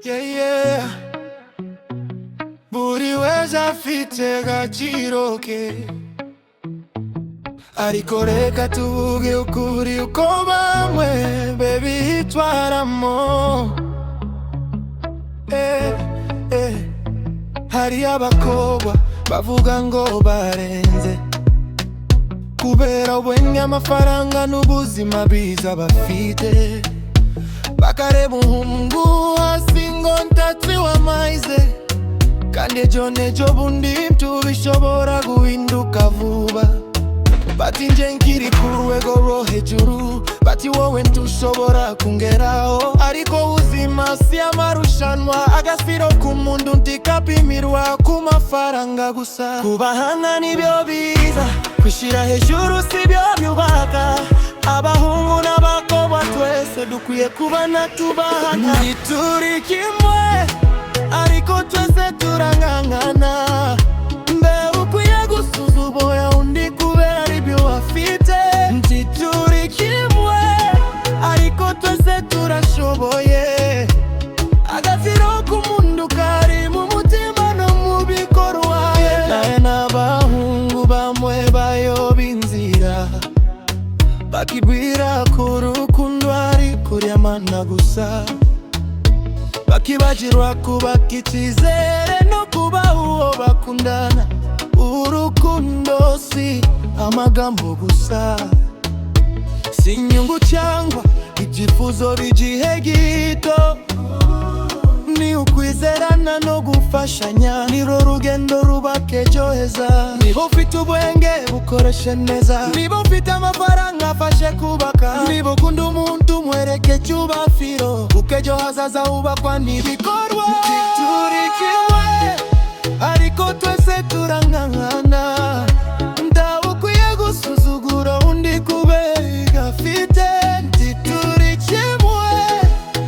Yeah, yeah. Buri wese afite agaciro ke, ariko reka tuvuge ukuri uko bamwe bitwaramo. Hari abakobwa bavuga ngo barenze kubera ubonye amafaranga n'ubuzima biza bafite, bakareba umuhungu hasi ngo ntatsi wamaze, kandi ejo n'ejo bundi tubishobora guhinduka vuba. Bati nje nkiri ku rwego rwo hejuru, bati wowe ntushobora kungeraho, ariko ubuzima si amarushanwa, agasiro k'umuntu ntikapimirwa ku mafaranga gusa. Kubahana nibyo biza, kwishira hejuru sibyo byubaka. Abahungu n'abakobwa twese dukwiye kubana tubahana. Ntituri kimwe ariko twese turangangana, mbe ukwiye gusuzugura undi kubera ibyo afite. Ntituri kimwe ariko twese turashoboye, agaciro k'umuntu kari mu mutima no mu bikorwa. Naye n'abahungu bamwe bayoba inzira, bakibwira ko urukundo ari kuryamana gusa, bakibagirwa kubaka icyizere no kuba uwo bakundana. Urukundo si amagambo gusa, si inyungu cyangwa ibyifuzo by'igihe gito, ni ukwizerana no gufashanya, niro rugendo rubaka ejo heza. Niba ufite ubwenge bukoreshe neza, niba ufite amafaranga afashe kubaka, niba ukunda umuntu mwereke cyubafiro, kuko ejo hazaza hubakwa n'ibikorwa. Ntituri kimwe ariko twese turangangana, ntawe ukwiye gusuzugura undi kubera ibyo afite. Ntituri kimwe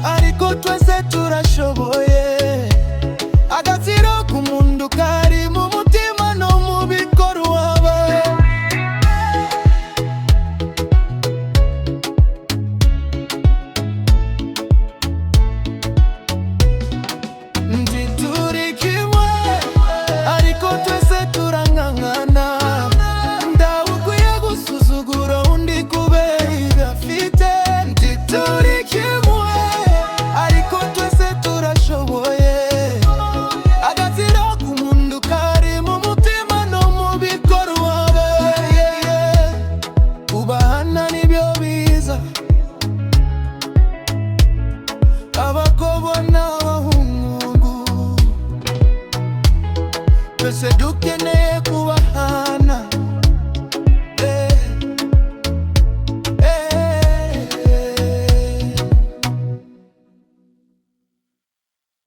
ariko twese turashoboye, agaciro k'umuntu kari mu mutima no mu bikorwa. Ntituri kimwe ariko twese turangangana, ntawe ukwiye gusuzugura undi kubera ibyo afite. Ntituri kimwe ariko twese turashoboye, agaciro k'umuntu kari mu mutima no mu bikorwa. Kubahana nibyo biza, abakobwa n'abahungu twese duke